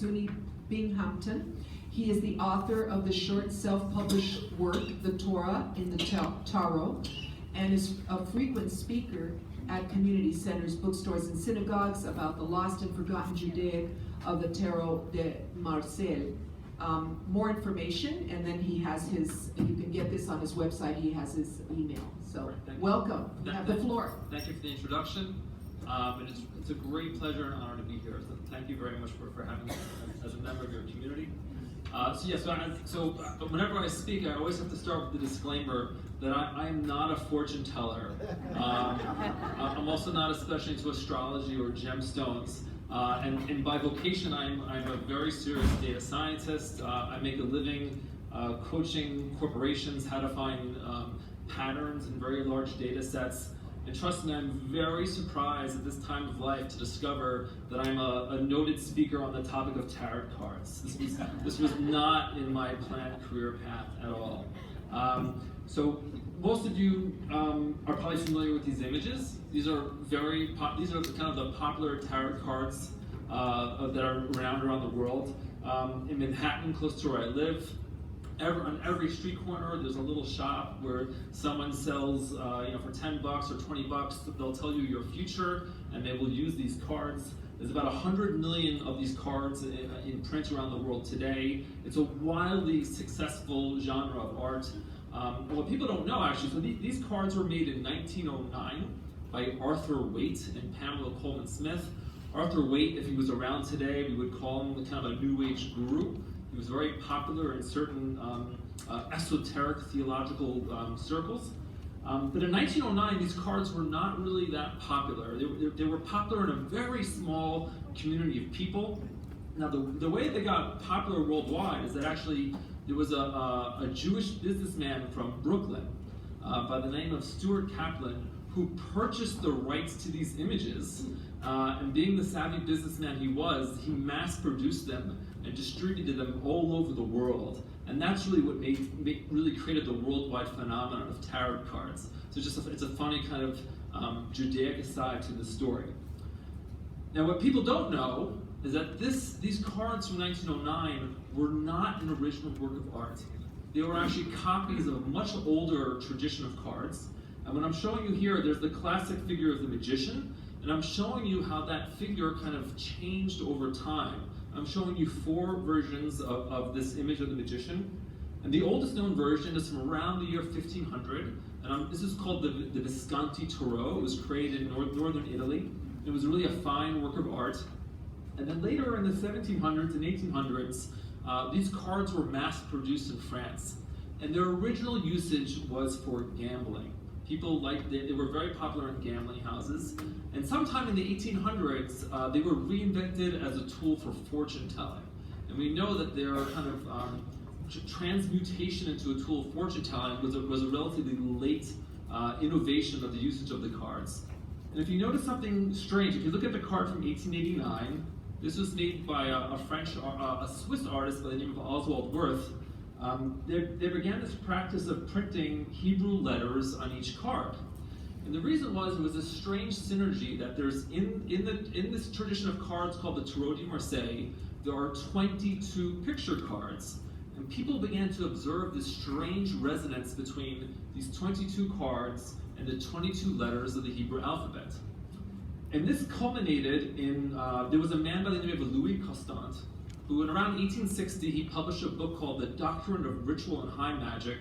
SUNY Binghamton. He is the author of the short self-published work, The Torah in the Tarot, and is a frequent speaker at community centers, bookstores, and synagogues about the lost and forgotten Judaic of the Tarot de Marseille. More information, and then he has his, you can get this on his website, he has his email. So, welcome. You have the floor. Thank you for the introduction. It's a great pleasure and honor to be here. So thank you very much for having me as a member of your community. So whenever I speak, I always have to start with the disclaimer that I am not a fortune teller. I'm also not especially into astrology or gemstones. And by vocation, I'm a very serious data scientist. I make a living coaching corporations how to find patterns in very large data sets. And trust me, I'm very surprised at this time of life to discover that I'm a noted speaker on the topic of tarot cards. This was not in my planned career path at all. So most of you are probably familiar with these images. These are these are kind of the popular tarot cards that are around the world. In Manhattan, close to where I live, on every street corner, there's a little shop where someone sells, for $10 or $20, they'll tell you your future, and they will use these cards. There's about 100 million of these cards in print around the world today. It's a wildly successful genre of art. What people don't know, actually, so these cards were made in 1909 by Arthur Waite and Pamela Coleman Smith. Arthur Waite, if he was around today, we would call him kind of a New Age guru. He was very popular in certain esoteric theological circles. But in 1909, these cards were not really that popular. They were popular in a very small community of people. Now, the way they got popular worldwide is that actually there was a Jewish businessman from Brooklyn by the name of Stuart Kaplan who purchased the rights to these images. And being the savvy businessman he was, he mass-produced them and distributed them all over the world. And that's really what really created the worldwide phenomenon of tarot cards. So it's a funny kind of Judaic aside to the story. Now what people don't know is that these cards from 1909 were not an original work of art. They were actually copies of a much older tradition of cards. And what I'm showing you here, there's the classic figure of the magician, and I'm showing you how that figure kind of changed over time. I'm showing you 4 versions of this image of the magician. And the oldest known version is from around the year 1500. And this is called the Visconti Tarot. It was created in northern Italy. It was really a fine work of art. And then later in the 1700s and 1800s, these cards were mass produced in France. And their original usage was for gambling. People they were very popular in gambling houses. And sometime in the 1800s, they were reinvented as a tool for fortune telling. And we know that their kind of transmutation into a tool of fortune telling was a relatively late innovation of the usage of the cards. And if you notice something strange, if you look at the card from 1889, this was made by a Swiss artist by the name of Oswald Wirth. They began this practice of printing Hebrew letters on each card. And the reason was it was a strange synergy that there's in this tradition of cards called the Tarot de Marseille, there are 22 picture cards. And people began to observe this strange resonance between these 22 cards and the 22 letters of the Hebrew alphabet. And this culminated in, there was a man by the name of Louis Constant, who in around 1860, he published a book called The Doctrine of Ritual and High Magic,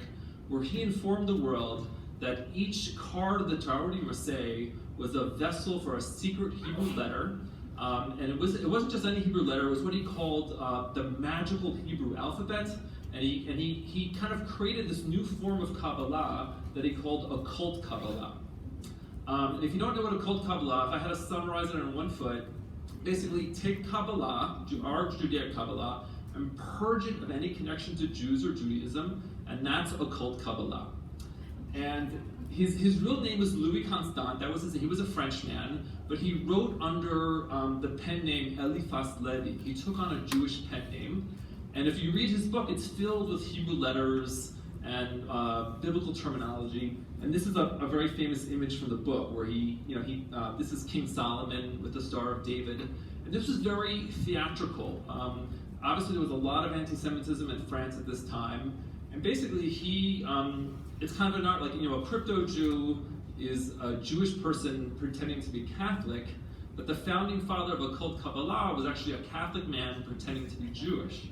where he informed the world that each card of the Tarot de Marseille was a vessel for a secret Hebrew letter. And it wasn't just any Hebrew letter, it was what he called the magical Hebrew alphabet. And he kind of created this new form of Kabbalah that he called occult Kabbalah. And if you don't know what occult Kabbalah, if I had to summarize it in one foot, basically take Kabbalah, our Judaic Kabbalah, and purge it of any connection to Jews or Judaism, and that's occult Kabbalah. And his real name was Louis Constant. He was a Frenchman, but he wrote under the pen name Eliphas Levi. He took on a Jewish pen name, and if you read his book, it's filled with Hebrew letters and biblical terminology. And this is a very famous image from the book where this is King Solomon with the Star of David. And this was very theatrical. Obviously, there was a lot of anti-Semitism in France at this time, and basically it's kind of an art, like, a crypto Jew is a Jewish person pretending to be Catholic, but the founding father of occult Kabbalah was actually a Catholic man pretending to be Jewish,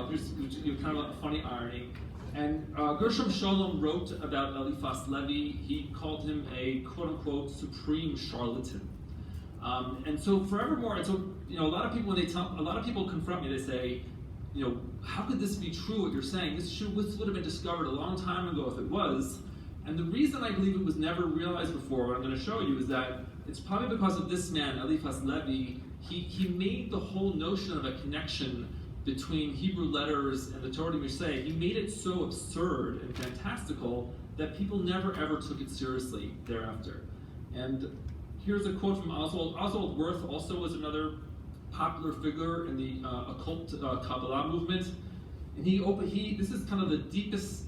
which is kind of a funny irony. And Gershom Scholem wrote about Eliphas Levi. He called him a quote-unquote supreme charlatan. And so forevermore, and so a lot of people, a lot of people confront me. They say, how could this be true? What you're saying? This would have been discovered a long time ago if it was. And the reason I believe it was never realized before, what I'm going to show you, is that it's probably because of this man, Eliphas Levi. He made the whole notion of a connection between Hebrew letters and the Torah Moshe. He made it so absurd and fantastical that people never ever took it seriously thereafter. And here's a quote from Oswald. Oswald Wirth also was another popular figure in the occult Kabbalah movement. And this is kind of the deepest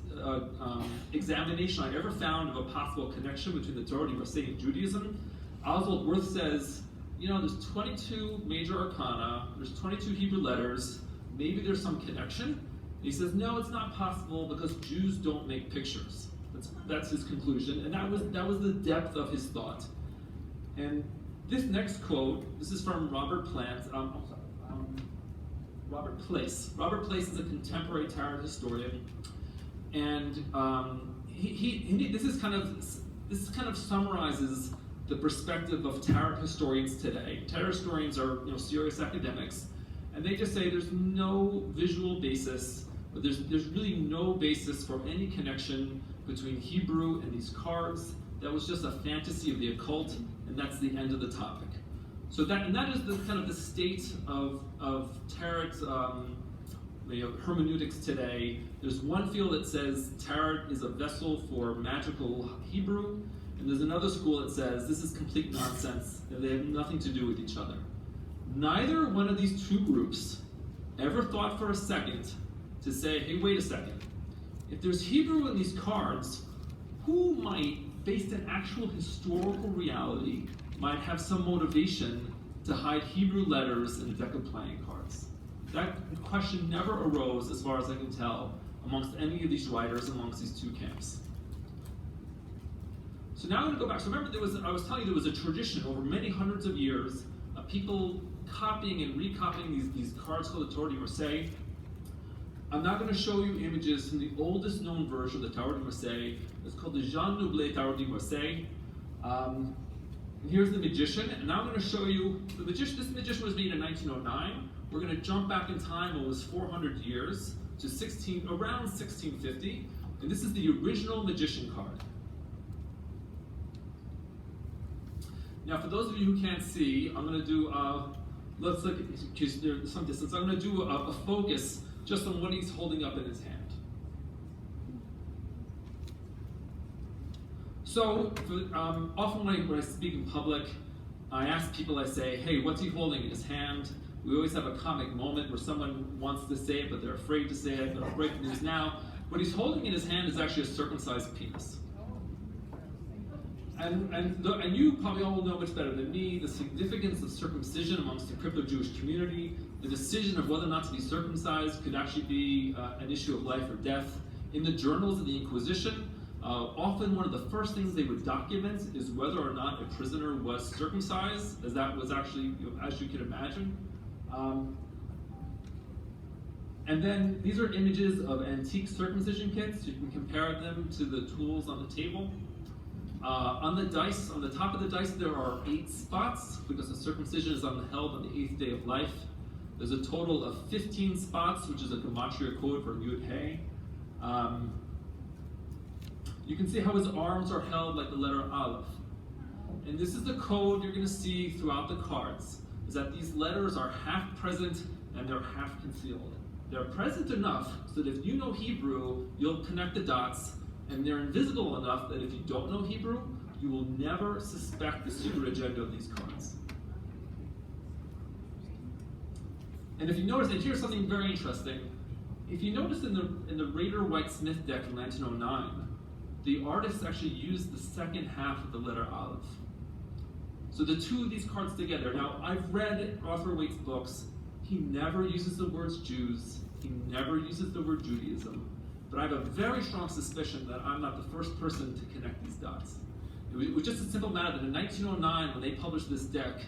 examination I ever found of a possible connection between the Torah Moshe and Judaism. Oswald Wirth says, there's 22 major arcana, there's 22 Hebrew letters, maybe there's some connection. And he says, no, it's not possible because Jews don't make pictures. That's his conclusion, and that was the depth of his thought. And this next quote, this is from Robert Place. Robert Place is a contemporary Torah historian, and this kind of summarizes the perspective of Torah historians today. Torah historians are serious academics, and they just say there's no visual basis, but there's really no basis for any connection between Hebrew and these cards. That was just a fantasy of the occult, and that's the end of the topic. So that is the kind of the state of Tarot hermeneutics today. There's one field that says Tarot is a vessel for magical Hebrew, and there's another school that says this is complete nonsense, and they have nothing to do with each other. Neither one of these two groups ever thought for a second to say, hey, wait a second. If there's Hebrew in these cards, who might, based on actual historical reality, might have some motivation to hide Hebrew letters in a deck of playing cards? That question never arose, as far as I can tell, amongst any of these writers amongst these two camps. So now I'm going to go back. So remember, I was telling you there was a tradition over many hundreds of years of people copying and recopying these cards called the Torah Moshe. I'm now going to show you images from the oldest known version of the Torah Moshe. It's called the Jean Nouble Torah Moshe. And here's the magician, and now I'm going to show you the magician. This magician was made in 1909. We're going to jump back in time almost 400 years to around 1650, and this is the original magician card. Now, for those of you who can't see, I'm going to do, let's look, because there's some distance, I'm going to do a focus just on what he's holding up in his hand. So, often when I speak in public, I ask people, I say, hey, what's he holding in his hand? We always have a comic moment where someone wants to say it, but they're afraid to say it. They'll break the news now. What he's holding in his hand is actually a circumcised penis. And you probably all know much better than me the significance of circumcision amongst the crypto-Jewish community. The decision of whether or not to be circumcised could actually be an issue of life or death. In the journals of the Inquisition, often one of the first things they would document is whether or not a prisoner was circumcised, as that was actually, as you can imagine. And then these are images of antique circumcision kits. You can compare them to the tools on the table. On the dice, on the top of the dice, there are 8 spots because the circumcision is held on the 8th day of life. There's a total of 15 spots, which is a gematria code for Yud Hey. You can see how his arms are held like the letter Aleph. And this is the code you're going to see throughout the cards, is that these letters are half present and they're half concealed. They're present enough so that if you know Hebrew, you'll connect the dots, and they're invisible enough that if you don't know Hebrew, you will never suspect the secret agenda of these cards. And if you notice, and here's something very interesting, if you notice in the Rader White Smith deck from 1909, the artist actually used the second half of the letter Aleph. So the two of these cards together. Now, I've read Arthur Waite's books. He never uses the words Jews. He never uses the word Judaism. But I have a very strong suspicion that I'm not the first person to connect these dots. It was just a simple matter that in 1909, when they published this deck,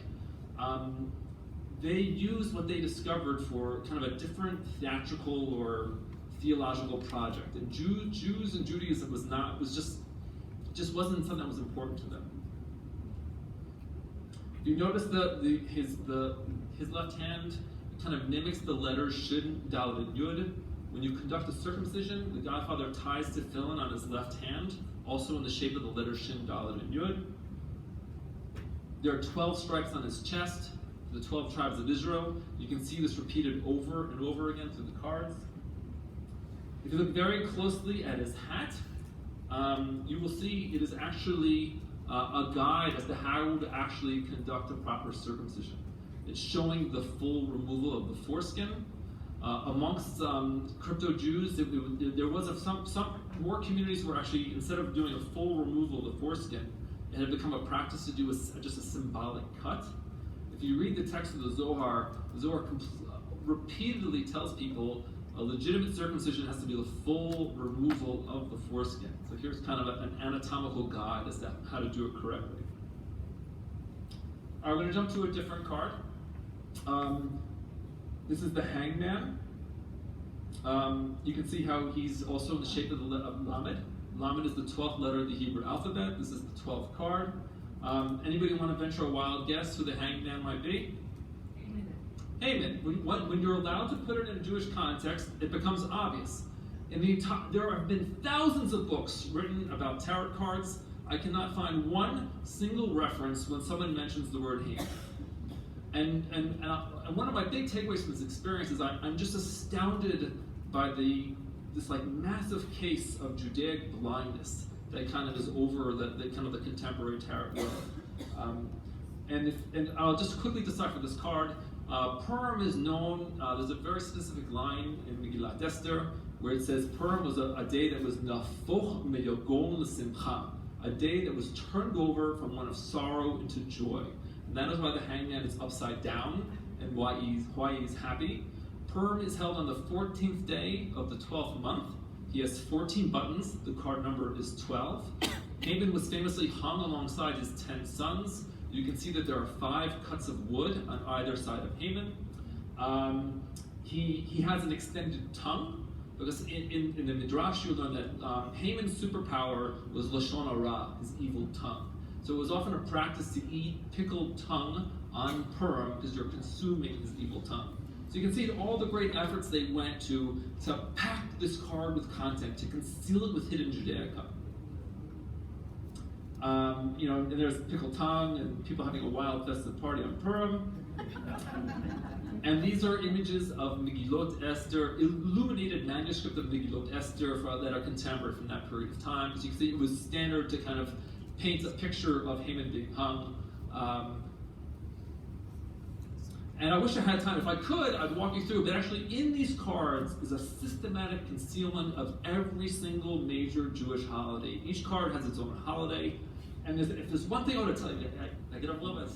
they used what they discovered for kind of a different theatrical or theological project. And Jews and Judaism just wasn't something that was important to them. If you notice his left hand kind of mimics the letters Shin, Dalet, and Yud. When you conduct a circumcision, the godfather ties tefillin on his left hand, also in the shape of the letters Shin, Dalet, and Yud. There are 12 stripes on his chest for the 12 tribes of Israel. You can see this repeated over and over again through the cards. If you look very closely at his hat, you will see it is actually a guide as to how to actually conduct a proper circumcision. It's showing the full removal of the foreskin. Amongst crypto Jews, there was some more communities where actually, instead of doing a full removal of the foreskin, it had become a practice to do just a symbolic cut. If you read the text of the Zohar repeatedly tells people a legitimate circumcision has to be the full removal of the foreskin. So here's kind of an anatomical guide as to how to do it correctly. All right, we're going to jump to a different card. This is the hangman. You can see how he's also in the shape of Lamed. Lamed is the 12th letter of the Hebrew alphabet. This is the 12th card. Anybody want to venture a wild guess who the hangman might be? Haman. When you're allowed to put it in a Jewish context, it becomes obvious. There have been thousands of books written about tarot cards. I cannot find one single reference when someone mentions the word Haman. And one of my big takeaways from this experience is I'm just astounded by this like massive case of Judaic blindness that kind of is over the kind of the contemporary tarot world. And I'll just quickly decipher this card. Purim is known. There's a very specific line in Megillat Esther where it says Purim was a day that was nafoch meyogon l'simcha, a day that was turned over from one of sorrow into joy. And that is why the hangman is upside down and why he's happy. Purim is held on the 14th day of the 12th month. He has 14 buttons. The card number is 12. Haman was famously hung alongside his 10 sons. You can see that there are 5 cuts of wood on either side of Haman. He has an extended tongue, because in the Midrash you learn that Haman's superpower was Lashon Hara, his evil tongue. So it was often a practice to eat pickled tongue on Purim because you're consuming his evil tongue. So you can see all the great efforts they went to pack this card with content, to conceal it with hidden Judaica. And there's pickled tongue and people having a wild festive party on Purim. And these are images of Megillot Esther, illuminated manuscript of Megillot Esther that are contemporary from that period of time. As you can see, it was standard to kind of paint a picture of Haman being hung. And I wish I had time. If I could, I'd walk you through. But actually, in these cards is a systematic concealment of every single major Jewish holiday. Each card has its own holiday. And if there's one thing I want to tell you, I get up a little bit.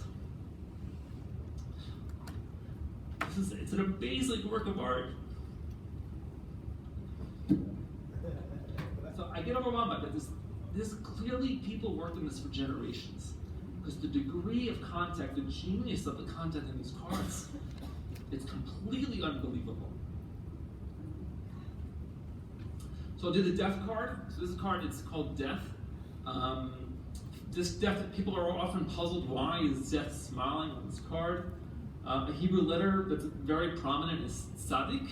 It's an amazing work of art. So I get overwhelmed by this clearly people worked on this for generations. Because the degree of content, the genius of the content in these cards, it's completely unbelievable. So I'll do the death card. So this card, it's called Death. This death, people are often puzzled, why is death smiling on this card? A Hebrew letter that's very prominent is Tzadik.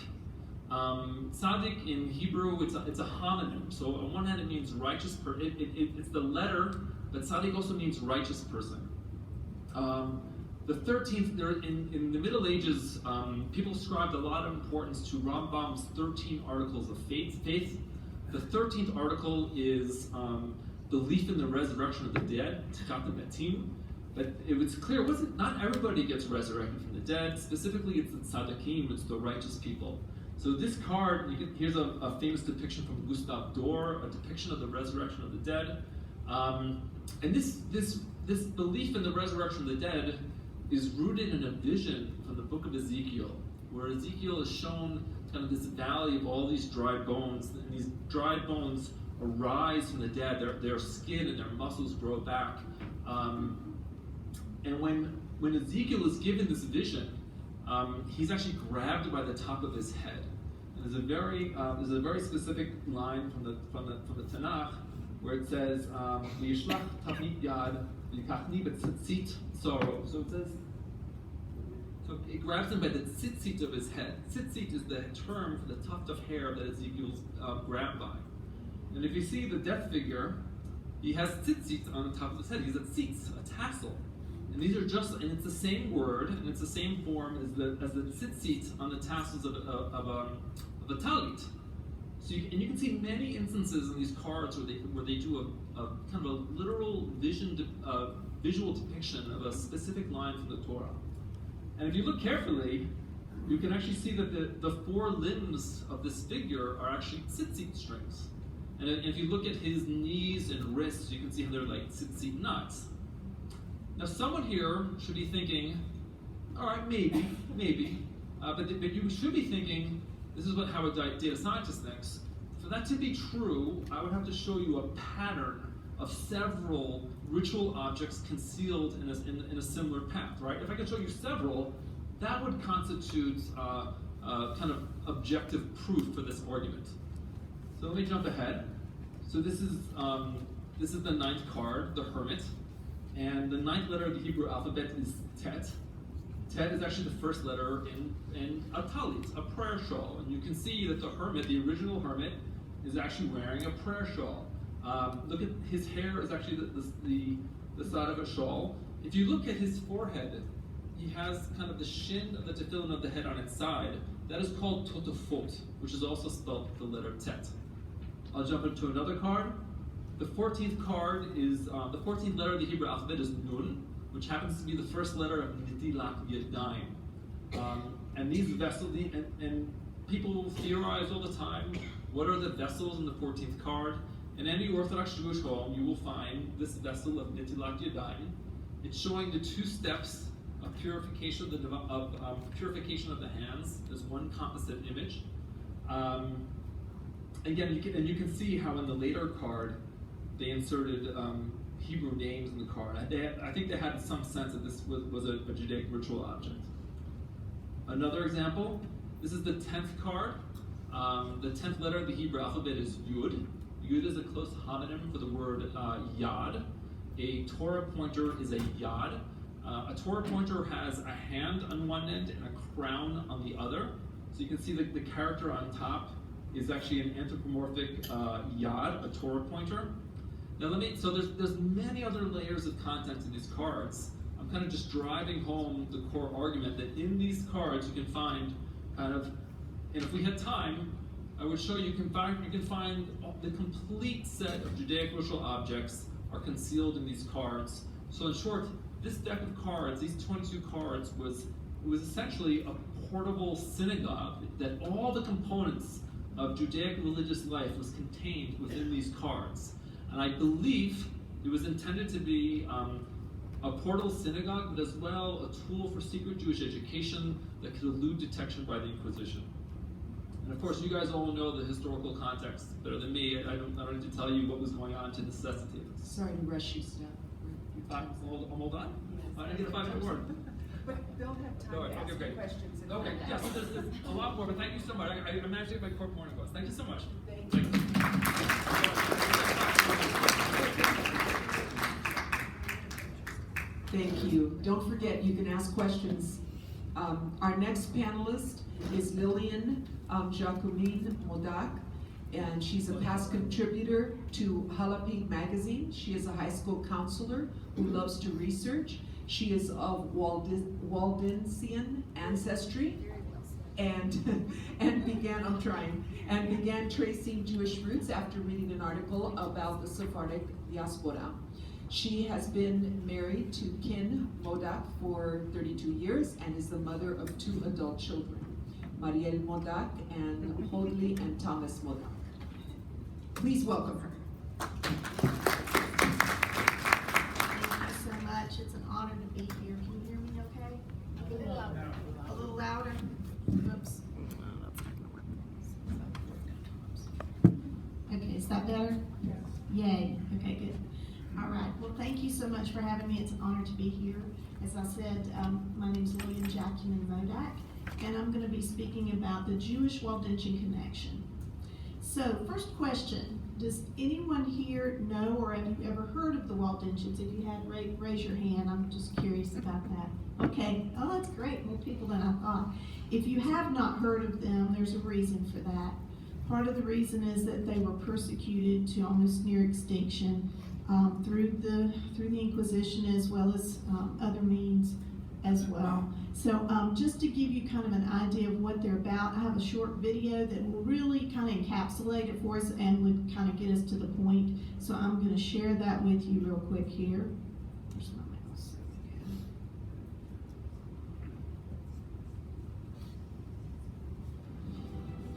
Tzadik in Hebrew, it's a homonym. So on one hand it means righteous person. It's the letter, but Tzadik also means righteous person. The 13th, in the Middle Ages, people ascribed a lot of importance to Rambam's 13 articles of faith. The 13th article is belief in the resurrection of the dead, Tchiat Metim. But it was clear, not everybody gets resurrected from the dead. Specifically, it's the tzaddikim, it's the righteous people. So this card, here's a famous depiction from Gustav Dor, a depiction of the resurrection of the dead. And this this belief in the resurrection of the dead is rooted in a vision from the book of Ezekiel, where Ezekiel is shown kind of this valley of all these dry bones, and these dry bones arise from the dead. Their skin and their muscles grow back. And when Ezekiel is given this vision, he's actually grabbed by the top of his head. And there's a very specific line from the Tanakh where it says, "V'yishlach tavnit yad v'yikachni b'tzitzit sorrow." So it says, so it grabs him by the tzitzit of his head. Tzitzit is the term for the tuft of hair that Ezekiel's grabbed by. And if you see the death figure, he has tzitzit on the top of his head. He's a tzitz, a tassel. And these are just, and it's the same word, and it's the same form as the tzitzit on the tassels of a talit. So you can see many instances in these cards where they do a kind of a literal visual depiction of a specific line from the Torah. And if you look carefully, you can actually see that the four limbs of this figure are actually tzitzit strings. And if you look at his knees and wrists, you can see how they're like tzitzit knots. Now, someone here should be thinking, all right, maybe, but you should be thinking, this is how a data scientist thinks. For that to be true, I would have to show you a pattern of several ritual objects concealed in a similar path, right? If I could show you several, that would constitute kind of objective proof for this argument. So let me jump ahead. So this is the ninth card, the Hermit. And the ninth letter of the Hebrew alphabet is Tet. Tet is actually the first letter in a talit, a prayer shawl. And you can see that the hermit, the original hermit, is actually wearing a prayer shawl. Look at his hair is actually the side of a shawl. If you look at his forehead, he has kind of the shin of the tefillin of the head on its side. That is called totafot, which is also spelled with the letter Tet. I'll jump into another card. The 14th card is, the 14th letter of the Hebrew alphabet is Nun, which happens to be the first letter of Nitilat Yadayim. And these vessels, and people theorize all the time, what are the vessels in the 14th card? In any Orthodox Jewish home, you will find this vessel of Nitilat Yadayim. It's showing the two steps of purification purification of the hands. There's one composite image. Again, you can see how in the later card, they inserted Hebrew names in the card. I think they had some sense that this was a Judaic ritual object. Another example, this is the 10th card. The 10th letter of the Hebrew alphabet is Yud. Yud is a close homonym for the word Yad. A Torah pointer is a Yad. A Torah pointer has a hand on one end and a crown on the other. So you can see that the character on top is actually an anthropomorphic Yad, a Torah pointer. Now so there's many other layers of content in these cards. I'm kind of just driving home the core argument that in these cards you can find kind of, and if we had time, I would show you can find the complete set of Judaic ritual objects are concealed in these cards. So in short, this deck of cards, these 22 cards, was essentially a portable synagogue that all the components of Judaic religious life was contained within these cards. And I believe it was intended to be a portable synagogue, but as well a tool for secret Jewish education that could elude detection by the Inquisition. And of course, you guys all know the historical context better than me. I don't need to tell you what was going on to necessitate this. Sorry to rush you, Stav. I'm all done? Yes. I didn't get a 5-minute word. But they'll have time to ask great. questions. And Okay, yes, so there's a lot more, but thank you so much. I managed to get my court morning goals. Thank you so much. Thank you. Thank you. Don't forget, you can ask questions. Our next panelist is Lillian Jacqueline Modak, and she's a past contributor to Halapi magazine. She is a high school counselor who loves to research. She is of Waldensian ancestry and began tracing Jewish roots after reading an article about the Sephardic diaspora. She has been married to Ken Modak for 32 years and is the mother of 2 adult children, Mariel Modak and Hodley and Thomas Modak. Please welcome her. Thank you so much. It's an honor to be here. Can you hear me okay? A little louder. A little louder? Oops. Okay, is that better? Yes. Yay. Okay, good. All right. Well, thank you so much for having me. It's an honor to be here. As I said, my name is William Jackson Modak, and I'm going to be speaking about the Jewish Waldensian connection. So, first question, does anyone here know or have you ever heard of the Waldensians? If you had, raise your hand. I'm just curious about that. Okay. Oh, that's great. More people than I thought. If you have not heard of them, there's a reason for that. Part of the reason is that they were persecuted to almost near extinction through the Inquisition, as well as other means as well. So just to give you kind of an idea of what they're about, I have a short video that will really kind of encapsulate it for us and would kind of get us to the point. So I'm going to share that with you real quick here.